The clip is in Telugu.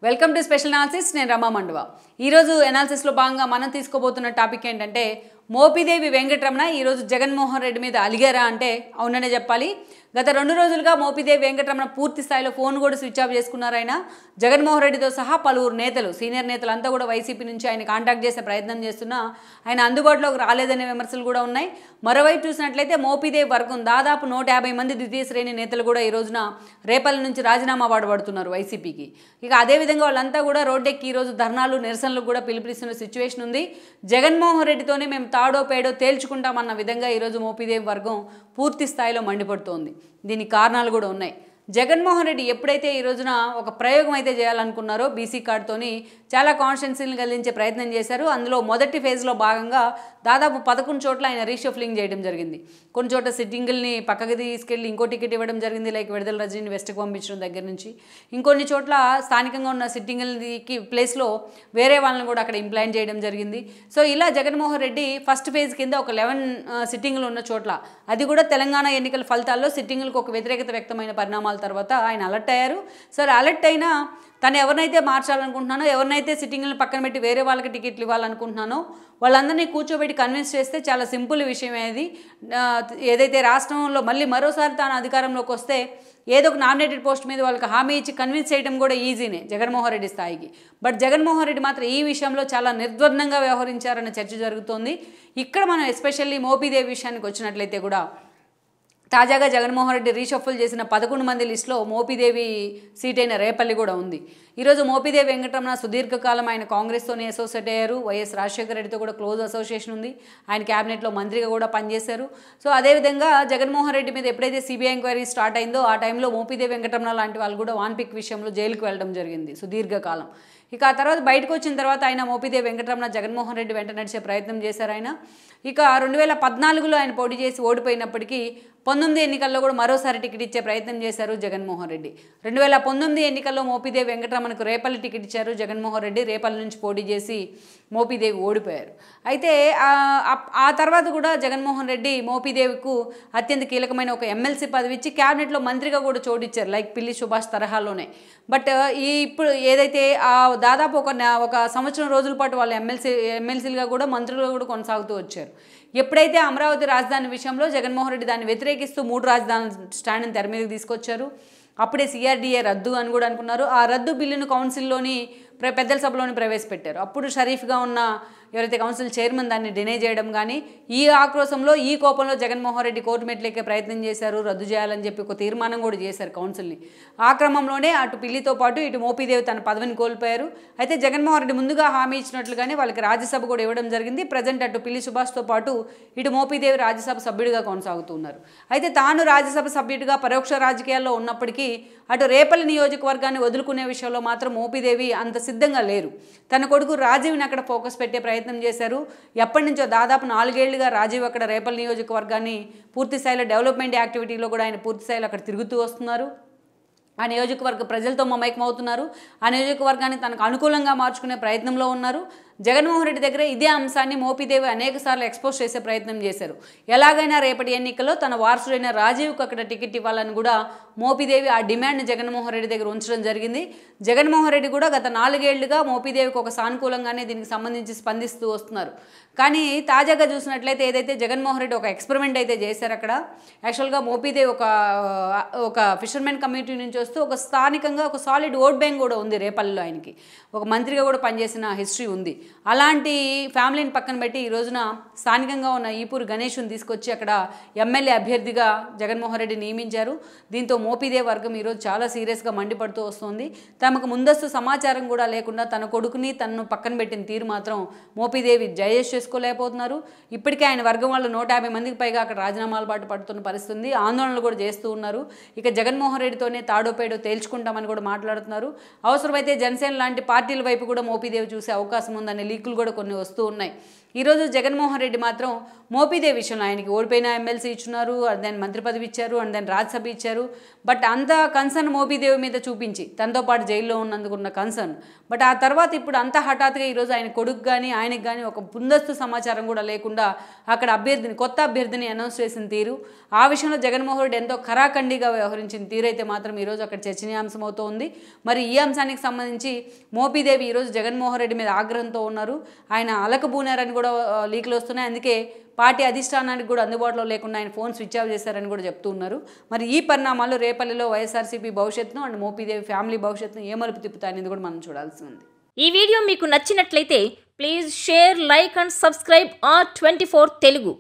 Welcome to special analysis. నేను రమా మండువ. ఈరోజు అనాలిసిస్లో భాగంగా మనం తీసుకోబోతున్న టాపిక్ ఏంటంటే మోపిదేవి వెంకటరమణ ఈరోజు జగన్మోహన్ రెడ్డి మీద అలిగారా అంటే అవుననే చెప్పాలి. గత 2 రోజులుగా మోపిదేవి వెంకటరమణ పూర్తి స్థాయిలో ఫోన్ కూడా స్విచ్ ఆఫ్ చేసుకున్నారు. ఆయన జగన్మోహన్ రెడ్డితో సహా పలువురు నేతలు, సీనియర్ నేతలు అంతా కూడా వైసీపీ నుంచి ఆయన కాంటాక్ట్ చేసే ప్రయత్నం చేస్తున్నా ఆయన అందుబాటులోకి రాలేదనే విమర్శలు కూడా ఉన్నాయి. మరోవైపు చూసినట్లయితే మోపిదేవి వర్గం దాదాపు 150 మంది ద్వితీయ శ్రేణి నేతలు కూడా ఈ రోజున రేపల్లి నుంచి రాజీనామా పడుతున్నారు వైసీపీకి. ఇక అదేవిధంగా వాళ్ళంతా కూడా రోడ్డెక్కి ఈరోజు ధర్నాలు నిరసనలకు కూడా పిలుపునిస్తున్న సిచ్యువేషన్ ఉంది. జగన్మోహన్ రెడ్డితోనే మేము తాడో పేడో తేల్చుకుంటామన్న విధంగా ఈరోజు మోపిదేవి వర్గం పూర్తి స్థాయిలో మండిపడుతోంది. దీనికి కారణాలు కూడా ఉన్నాయి. జగన్మోహన్ రెడ్డి ఎప్పుడైతే ఈ రోజున ఒక ప్రయోగం అయితే చేయాలనుకున్నారో బీసీ కార్డుతోని చాలా కాన్స్టిట్యున్సీని కలిగించే ప్రయత్నం చేశారు. అందులో మొదటి ఫేజ్లో భాగంగా దాదాపు 11 చోట్ల ఆయన రీషఫ్లింగ్ చేయడం జరిగింది. కొన్ని చోట్ల సిట్టింగుల్ని పక్కకి తీసుకెళ్ళి ఇంకో టికెట్ ఇవ్వడం జరిగింది. లైక్ విడుదల రజనీని వెస్ట్కి పంపించడం దగ్గర నుంచి ఇంకొన్ని చోట్ల స్థానికంగా ఉన్న సిట్టింగులకి ప్లేస్లో వేరే వాళ్ళని కూడా అక్కడ ఇంప్లాంట్ చేయడం జరిగింది. సో ఇలా జగన్మోహన్ రెడ్డి ఫస్ట్ ఫేజ్ కింద ఒక 11 సిట్టింగులు ఉన్న చోట్ల, అది కూడా తెలంగాణ ఎన్నికల ఫలితాల్లో సిట్టింగులకు ఒక వ్యతిరేకత వ్యక్తమైన పరిణామాల తర్వాత ఆయన అలర్ట్ అయ్యారు. సరే, అలర్ట్ అయినా తను ఎవరినైతే మార్చాలనుకుంటున్నానో, ఎవరినైతే సిట్టింగ్లను పక్కన పెట్టి వేరే వాళ్ళకి టికెట్లు ఇవ్వాలనుకుంటున్నానో వాళ్ళందరినీ కూర్చోబెట్టి కన్విన్స్ చేస్తే చాలా సింపుల్ విషయం అది. ఏదైతే రాష్ట్రంలో మళ్ళీ మరోసారి తాను అధికారంలోకి వస్తే ఏదో ఒక నామినేటెడ్ పోస్ట్ మీద వాళ్ళకి హామీ ఇచ్చి కన్విన్స్ చేయడం కూడా ఈజీనే జగన్మోహన్ రెడ్డి స్థాయికి. బట్ జగన్మోహన్ రెడ్డి మాత్రం ఈ విషయంలో చాలా నిర్ద్వందంగా వ్యవహరించారన్న చర్చ జరుగుతోంది. ఇక్కడ మనం ఎస్పెషల్లీ మోపిదేవి విషయానికి వచ్చినట్లయితే కూడా తాజాగా జగన్మోహన్ రెడ్డి రీషఫుల్ చేసిన 11 మంది లిస్టులో మోపిదేవి సీట్ అయిన రేపల్లి కూడా ఉంది. ఈరోజు మోపిదేవి వెంకటరమణ సుదీర్ఘకాలం ఆయన కాంగ్రెస్తోనే అసోసియేట్ అయ్యారు. వైఎస్ రాజశేఖర రెడ్డితో కూడా క్లోజ్ అసోసియేషన్ ఉంది. ఆయన క్యాబినెట్లో మంత్రిగా కూడా పనిచేశారు. సో అదేవిధంగా జగన్మోహన్ రెడ్డి మీద ఎప్పుడైతే సిబిఐ ఎంక్వైరీ స్టార్ట్ అయిందో ఆ టైంలో మోపిదేవి వెంకటరమణ లాంటి వాళ్ళు కూడా వాన్పిక్ విషయంలో జైలుకు వెళ్ళడం జరిగింది సుదీర్ఘకాలం. ఇక ఆ తర్వాత బయటకు వచ్చిన తర్వాత ఆయన మోపిదేవి వెంకటరమణ జగన్మోహన్ రెడ్డి వెంట నడిచే ప్రయత్నం చేశారు ఆయన. ఇక 2014లో ఆయన పోటీ చేసి ఓడిపోయినప్పటికీ 19 ఎన్నికల్లో కూడా మరోసారి టికెట్ ఇచ్చే ప్రయత్నం చేశారు జగన్మోహన్ రెడ్డి. 2019 ఎన్నికల్లో మోపిదేవి వెంకటరమణకు రేపల్లి టికెట్ ఇచ్చారు జగన్మోహన్ రెడ్డి. రేపల్లి నుంచి పోటీ చేసి మోపిదేవి ఓడిపోయారు. అయితే ఆ తర్వాత కూడా జగన్మోహన్ రెడ్డి మోపిదేవికు అత్యంత కీలకమైన ఒక ఎమ్మెల్సీ పదవి ఇచ్చి క్యాబినెట్లో మంత్రిగా కూడా చోటిచ్చారు, లైక్ పిల్లి సుభాష్ తరహాలోనే. బట్ ఇప్పుడు ఏదైతే దాదాపు ఒక సంవత్సరం రోజుల పాటు వాళ్ళు ఎమ్మెల్సీలుగా కూడా మంత్రులుగా కూడా కొనసాగుతూ వచ్చారు. ఎప్పుడైతే అమరావతి రాజధాని విషయంలో జగన్మోహన్ రెడ్డి దాన్ని వ్యతిరేకిస్తూ 3 రాజధానుల స్టాండ్ని తెర మీదకి తీసుకొచ్చారు. అప్పుడే సిఆర్డీఏ రద్దు అని కూడా అనుకున్నారు. ఆ రద్దు బిల్లును కౌన్సిల్లోని పెద్దల సభలోని ప్రవేశపెట్టారు. అప్పుడు షరీఫ్గా ఉన్న ఎవరైతే కౌన్సిల్ చైర్మన్ దాన్ని డినై చేయడం కానీ, ఈ ఆక్రోశంలో ఈ కోపంలో జగన్మోహన్ రెడ్డి కోర్టు మెట్లెక్కే ప్రయత్నం చేశారు, రద్దు చేయాలని చెప్పి ఒక తీర్మానం కూడా చేశారు కౌన్సిల్ని. ఆ క్రమంలోనే అటు పిల్లితో పాటు ఇటు మోపిదేవి తన పదవిని కోల్పోయారు. అయితే జగన్మోహన్ రెడ్డి ముందుగా హామీ ఇచ్చినట్లుగానే వాళ్ళకి రాజ్యసభ కూడా ఇవ్వడం జరిగింది. ప్రజెంట్ అటు పిల్లి సుభాష్తో పాటు ఇటు మోపిదేవి రాజ్యసభ సభ్యుడిగా కొనసాగుతున్నారు. అయితే తాను రాజ్యసభ సభ్యుడిగా పరోక్ష రాజకీయాల్లో ఉన్నప్పటికీ అటు రేపల్లి నియోజకవర్గాన్ని వదులుకునే విషయంలో మాత్రం మోపిదేవి అంత సిద్ధంగా లేరు. తన కొడుకు రాజీవ్ని అక్కడ ఫోకస్ పెట్టే ప్రయత్నం చేశారు. ఎప్పటి నుంచో దాదాపు 4 ఏళ్లుగా రాజీవ్ అక్కడ రేపల్లి నియోజకవర్గాన్ని పూర్తి స్థాయిలో డెవలప్మెంట్ యాక్టివిటీలో కూడా ఆయన పూర్తి స్థాయిలో అక్కడ తిరుగుతూ వస్తున్నారు. ఆ నియోజకవర్గ ప్రజలతో మమేకమవుతున్నారు. ఆ నియోజకవర్గాన్ని తనకు అనుకూలంగా మార్చుకునే ప్రయత్నంలో ఉన్నారు. జగన్మోహన్ రెడ్డి దగ్గర ఇదే అంశాన్ని మోపిదేవి అనేకసార్లు ఎక్స్పోజ్ చేసే ప్రయత్నం చేశారు. ఎలాగైనా రేపటి ఎన్నికల్లో తన వారసుడైన రాజీవ్కు అక్కడ టికెట్ ఇవ్వాలని కూడా మోపిదేవి ఆ డిమాండ్ని జగన్మోహన్ రెడ్డి దగ్గర ఉంచడం జరిగింది. జగన్మోహన్ రెడ్డి కూడా గత 4 ఏళ్లుగా మోపిదేవికి ఒక సానుకూలంగానే దీనికి సంబంధించి స్పందిస్తూ వస్తున్నారు. కానీ తాజాగా చూసినట్లయితే ఏదైతే జగన్మోహన్ రెడ్డి ఒక ఎక్స్పెరిమెంట్ అయితే చేశారు అక్కడ. యాక్చువల్గా మోపిదేవి ఒక ఫిషర్మెన్ కమ్యూనిటీ నుంచి వస్తూ ఒక స్థానికంగా ఒక సాలిడ్ ఓట్ బ్యాంక్ కూడా ఉంది రేపల్లిలో. ఆయనకి ఒక మంత్రిగా కూడా పనిచేసిన హిస్టరీ ఉంది. అలాంటి ఫ్యామిలీని పక్కన పెట్టి ఈ రోజున స్థానికంగా ఉన్న ఈపూరు గణేష్ని తీసుకొచ్చి అక్కడ ఎమ్మెల్యే అభ్యర్థిగా జగన్మోహన్ రెడ్డి నియమించారు. దీంతో మోపిదేవి వర్గం ఈరోజు చాలా సీరియస్గా మండిపడుతూ వస్తుంది. తమకు ముందస్తు సమాచారం కూడా లేకుండా తన కొడుకుని తనను పక్కన పెట్టిన తీరు మాత్రం మోపిదేవి డైజెస్ట్ చేసుకోలేకపోతున్నారు. ఇప్పటికే ఆయన వర్గం వాళ్ళు 150 మందికి పైగా అక్కడ రాజీనామాల బాటు పడుతున్న పరిస్థితి, ఆందోళనలు కూడా చేస్తూ ఉన్నారు. ఇక జగన్మోహన్ రెడ్డితోనే తాడోపేడో తేల్చుకుంటామని కూడా మాట్లాడుతున్నారు. అవసరమైతే జనసేన లాంటి పార్టీల వైపు కూడా మోపిదేవి చూసే అవకాశం ఉందనే లీకులు కూడా కొన్ని వస్తూ ఉన్నాయి. ఈరోజు జగన్మోహన్ రెడ్డి మాత్రం మోపిదేవి విషయంలో ఆయనకి ఓడిపోయిన ఎమ్మెల్సీ ఇచ్చున్నారు, దాని మంత్రి పదవి ఇచ్చారు, అండ్ దాని రాజ్యసభ ఇచ్చారు. బట్ అంత కన్సర్న్ మోపిదేవి మీద చూపించి తనతో పాటు జైల్లో ఉన్నందుకు ఉన్న కన్సర్న్. బట్ ఆ తర్వాత ఇప్పుడు అంత హఠాత్తుగా ఈరోజు ఆయన కొడుకు కానీ ఆయనకు కానీ ఒక ముందస్తు సమాచారం కూడా లేకుండా అక్కడ కొత్త అభ్యర్థిని అనౌన్స్ చేసిన తీరు, ఆ విషయంలో జగన్మోహన్ రెడ్డి ఎంతో ఖరాఖండిగా వ్యవహరించిన తీరు అయితే మాత్రం ఈరోజు అక్కడ చర్చనీయాంశం అవుతోంది. మరి ఈ అంశానికి సంబంధించి మోపిదేవి ఈరోజు జగన్మోహన్ రెడ్డి మీద ఆగ్రహంతో ఉన్నారు. ఆయన అలకబూనారని కూడా లీకులు వస్తున్నాయి. అందుకే పార్టీ అధిష్టానానికి కూడా అందుబాటులో లేకుండా ఆయన ఫోన్ స్విచ్ ఆఫ్ చేశారని కూడా చెప్తూ ఉన్నారు. మరి ఈ పరిణామాలు రేపల్లిలో వైఎస్ఆర్సీపీ భవిష్యత్తును అండ్ మోపిదేవి ఫ్యామిలీ భవిష్యత్తును ఏ మలుపు తిప్పుతాయనేది కూడా మనం చూడాల్సి ఉంది. ఈ వీడియో మీకు నచ్చినట్లయితే please share, like and subscribe R24 Telugu.